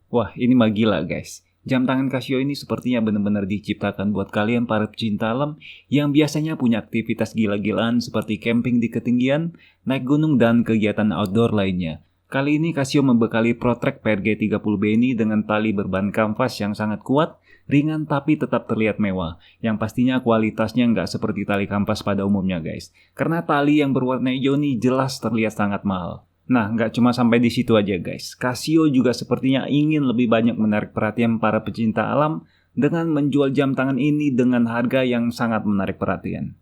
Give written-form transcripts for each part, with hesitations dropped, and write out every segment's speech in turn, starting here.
Wah, ini mah gila guys. Jam tangan Casio ini sepertinya benar-benar diciptakan buat kalian para pecinta alam yang biasanya punya aktivitas gila-gilaan seperti camping di ketinggian, naik gunung, dan kegiatan outdoor lainnya. Kali ini Casio membekali Protrek PRG 30B ini dengan tali berbahan kanvas yang sangat kuat, ringan tapi tetap terlihat mewah. Yang pastinya kualitasnya nggak seperti tali kanvas pada umumnya guys. Karena tali yang berwarna hijau ini jelas terlihat sangat mahal. Nah, nggak cuma sampai di situ aja guys. Casio juga sepertinya ingin lebih banyak menarik perhatian para pecinta alam dengan menjual jam tangan ini dengan harga yang sangat menarik perhatian.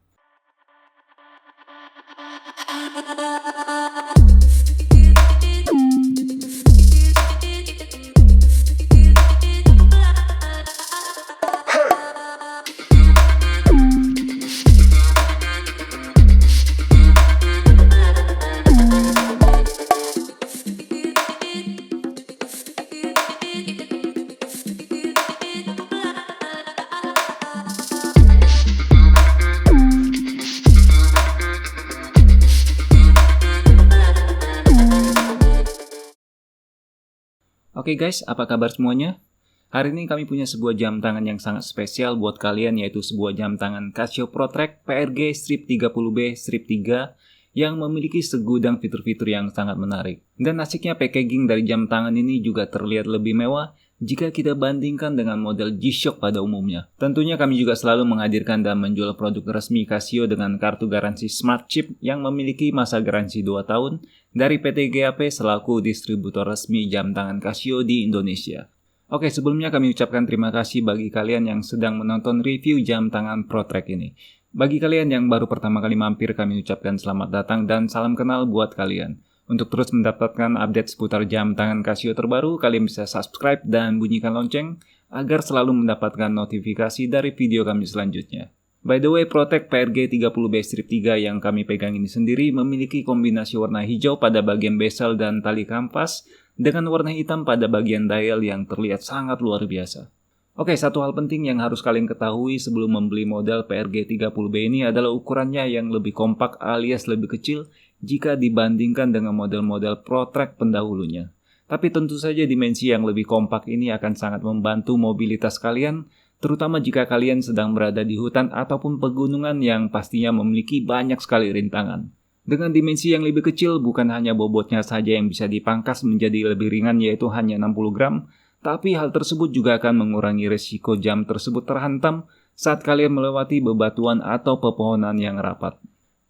Oke guys, apa kabar semuanya? Hari ini kami punya sebuah jam tangan yang sangat spesial buat kalian, yaitu sebuah jam tangan Casio Protrek PRG Strip 30B Strip 3 yang memiliki segudang fitur-fitur yang sangat menarik. Dan asiknya packaging dari jam tangan ini juga terlihat lebih mewah jika kita bandingkan dengan model G-Shock pada umumnya. Tentunya kami juga selalu menghadirkan dan menjual produk resmi Casio dengan kartu garansi Smart Chip yang memiliki masa garansi 2 tahun dari PT GAP selaku distributor resmi jam tangan Casio di Indonesia. Oke, sebelumnya kami ucapkan terima kasih bagi kalian yang sedang menonton review jam tangan Protrek ini. Bagi kalian yang baru pertama kali mampir, kami ucapkan selamat datang dan salam kenal buat kalian. Untuk terus mendapatkan update seputar jam tangan Casio terbaru, kalian bisa subscribe dan bunyikan lonceng agar selalu mendapatkan notifikasi dari video kami selanjutnya. By the way, Protrek PRG 30B Strip 3 yang kami pegang ini sendiri memiliki kombinasi warna hijau pada bagian bezel dan tali kanvas dengan warna hitam pada bagian dial yang terlihat sangat luar biasa. Oke, satu hal penting yang harus kalian ketahui sebelum membeli model PRG 30B ini adalah ukurannya yang lebih kompak alias lebih kecil jika dibandingkan dengan model-model Protrek pendahulunya. Tapi tentu saja dimensi yang lebih kompak ini akan sangat membantu mobilitas kalian, terutama jika kalian sedang berada di hutan ataupun pegunungan yang pastinya memiliki banyak sekali rintangan. Dengan dimensi yang lebih kecil, bukan hanya bobotnya saja yang bisa dipangkas menjadi lebih ringan yaitu hanya 60 gram, tapi hal tersebut juga akan mengurangi risiko jam tersebut terhantam saat kalian melewati bebatuan atau pepohonan yang rapat.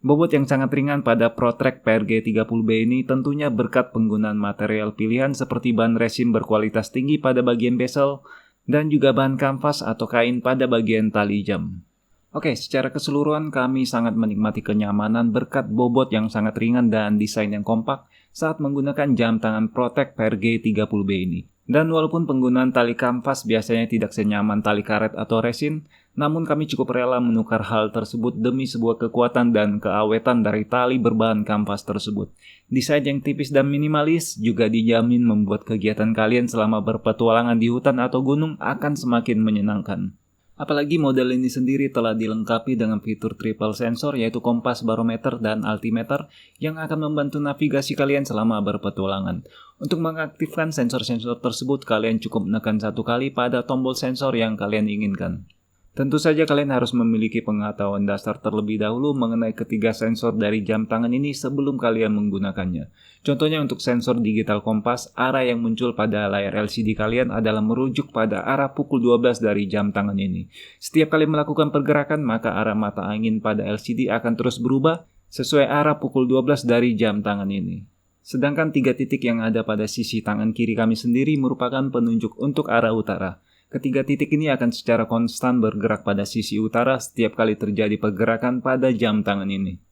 Bobot yang sangat ringan pada Protrek PRG 30B ini tentunya berkat penggunaan material pilihan seperti bahan resin berkualitas tinggi pada bagian bezel dan juga bahan kanvas atau kain pada bagian tali jam. Oke, secara keseluruhan kami sangat menikmati kenyamanan berkat bobot yang sangat ringan dan desain yang kompak saat menggunakan jam tangan Protrek PRG 30B ini. Dan walaupun penggunaan tali kanvas biasanya tidak senyaman tali karet atau resin, namun kami cukup rela menukar hal tersebut demi sebuah kekuatan dan keawetan dari tali berbahan kanvas tersebut. Desain yang tipis dan minimalis juga dijamin membuat kegiatan kalian selama berpetualangan di hutan atau gunung akan semakin menyenangkan. Apalagi model ini sendiri telah dilengkapi dengan fitur triple sensor yaitu kompas, barometer, dan altimeter yang akan membantu navigasi kalian selama berpetualangan. Untuk mengaktifkan sensor-sensor tersebut, kalian cukup menekan satu kali pada tombol sensor yang kalian inginkan. Tentu saja kalian harus memiliki pengetahuan dasar terlebih dahulu mengenai ketiga sensor dari jam tangan ini sebelum kalian menggunakannya. Contohnya untuk sensor digital kompas, arah yang muncul pada layar LCD kalian adalah merujuk pada arah pukul 12 dari jam tangan ini. Setiap kali melakukan pergerakan, maka arah mata angin pada LCD akan terus berubah sesuai arah pukul 12 dari jam tangan ini. Sedangkan 3 titik yang ada pada sisi tangan kiri kami sendiri merupakan penunjuk untuk arah utara. Ketiga titik ini akan secara konstan bergerak pada sisi utara setiap kali terjadi pergerakan pada jam tangan ini.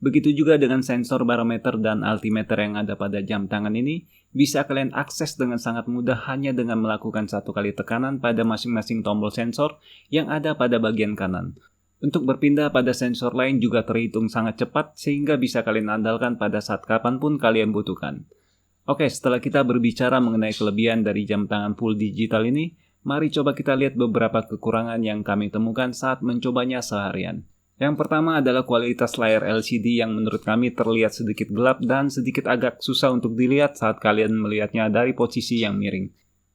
Begitu juga dengan sensor barometer dan altimeter yang ada pada jam tangan ini, bisa kalian akses dengan sangat mudah hanya dengan melakukan satu kali tekanan pada masing-masing tombol sensor yang ada pada bagian kanan. Untuk berpindah pada sensor lain juga terhitung sangat cepat sehingga bisa kalian andalkan pada saat kapanpun kalian butuhkan. Oke, setelah kita berbicara mengenai kelebihan dari jam tangan full digital ini, mari coba kita lihat beberapa kekurangan yang kami temukan saat mencobanya seharian. Yang pertama adalah kualitas layar LCD yang menurut kami terlihat sedikit gelap dan sedikit agak susah untuk dilihat saat kalian melihatnya dari posisi yang miring.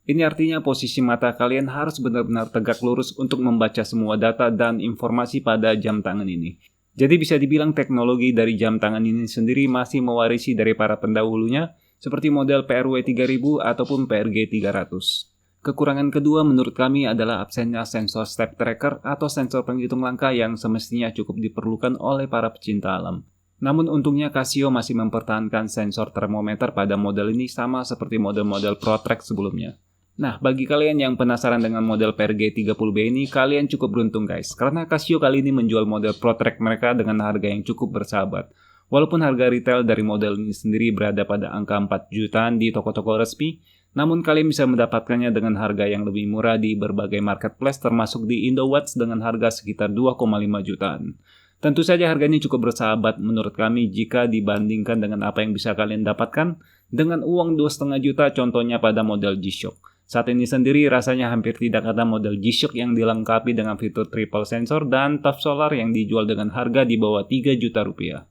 Ini artinya posisi mata kalian harus benar-benar tegak lurus untuk membaca semua data dan informasi pada jam tangan ini. Jadi bisa dibilang teknologi dari jam tangan ini sendiri masih mewarisi dari para pendahulunya, seperti model PRW 3000 ataupun PRG 300. Kekurangan kedua menurut kami adalah absennya sensor step tracker atau sensor penghitung langkah yang semestinya cukup diperlukan oleh para pecinta alam. Namun untungnya Casio masih mempertahankan sensor termometer pada model ini sama seperti model-model ProTrack sebelumnya. Nah, bagi kalian yang penasaran dengan model PRG 30B ini, kalian cukup beruntung guys, karena Casio kali ini menjual model ProTrack mereka dengan harga yang cukup bersahabat. Walaupun harga retail dari model ini sendiri berada pada angka 4 jutaan di toko-toko resmi, namun kalian bisa mendapatkannya dengan harga yang lebih murah di berbagai marketplace termasuk di Indowatch dengan harga sekitar 2,5 jutaan. Tentu saja harga ini cukup bersahabat menurut kami jika dibandingkan dengan apa yang bisa kalian dapatkan dengan uang 2,5 juta contohnya pada model G-Shock. Saat ini sendiri rasanya hampir tidak ada model G-Shock yang dilengkapi dengan fitur triple sensor dan top solar yang dijual dengan harga di bawah 3 juta rupiah.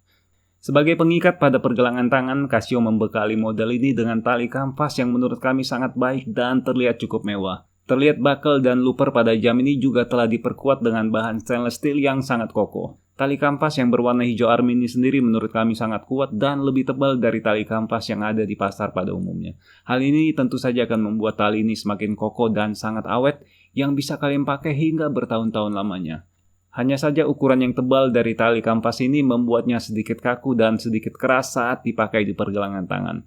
Sebagai pengikat pada pergelangan tangan, Casio membekali model ini dengan tali kampas yang menurut kami sangat baik dan terlihat cukup mewah. Terlihat buckle dan looper pada jam ini juga telah diperkuat dengan bahan stainless steel yang sangat kokoh. Tali kampas yang berwarna hijau army ini sendiri menurut kami sangat kuat dan lebih tebal dari tali kampas yang ada di pasar pada umumnya. Hal ini tentu saja akan membuat tali ini semakin kokoh dan sangat awet yang bisa kalian pakai hingga bertahun-tahun lamanya. Hanya saja ukuran yang tebal dari tali kampas ini membuatnya sedikit kaku dan sedikit keras saat dipakai di pergelangan tangan.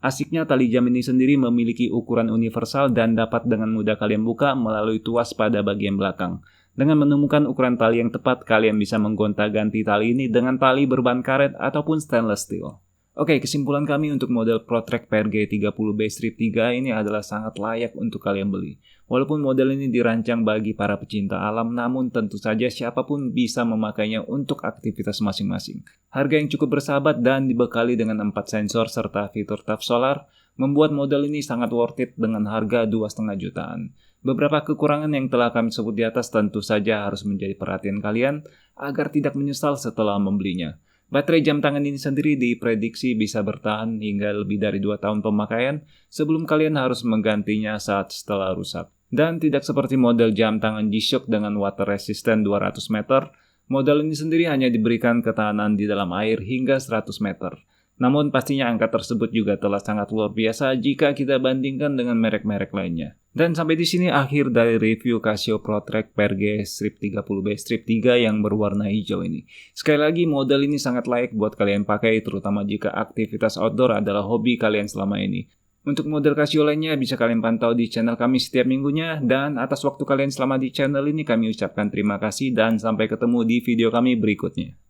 Asiknya tali jam ini sendiri memiliki ukuran universal dan dapat dengan mudah kalian buka melalui tuas pada bagian belakang. Dengan menemukan ukuran tali yang tepat, kalian bisa menggonta-ganti tali ini dengan tali berbahan karet ataupun stainless steel. Oke, kesimpulan kami untuk model ProTrack PRG 30B Strip 3 ini adalah sangat layak untuk kalian beli. Walaupun model ini dirancang bagi para pecinta alam, namun tentu saja siapapun bisa memakainya untuk aktivitas masing-masing. Harga yang cukup bersahabat dan dibekali dengan 4 sensor serta fitur top solar, membuat model ini sangat worth it dengan harga 2,5 jutaan. Beberapa kekurangan yang telah kami sebut di atas tentu saja harus menjadi perhatian kalian agar tidak menyesal setelah membelinya. Baterai jam tangan ini sendiri diprediksi bisa bertahan hingga lebih dari 2 tahun pemakaian sebelum kalian harus menggantinya saat setelah rusak. Dan tidak seperti model jam tangan G-Shock dengan water resistant 200 meter, model ini sendiri hanya diberikan ketahanan di dalam air hingga 100 meter. Namun pastinya angka tersebut juga telah sangat luar biasa jika kita bandingkan dengan merek-merek lainnya. Dan sampai di sini akhir dari review Casio ProTrack PRG Strip 30B Strip 3 yang berwarna hijau ini. Sekali lagi model ini sangat layak buat kalian pakai terutama jika aktivitas outdoor adalah hobi kalian selama ini. Untuk model Casio lainnya bisa kalian pantau di channel kami setiap minggunya dan atas waktu kalian selama di channel ini kami ucapkan terima kasih dan sampai ketemu di video kami berikutnya.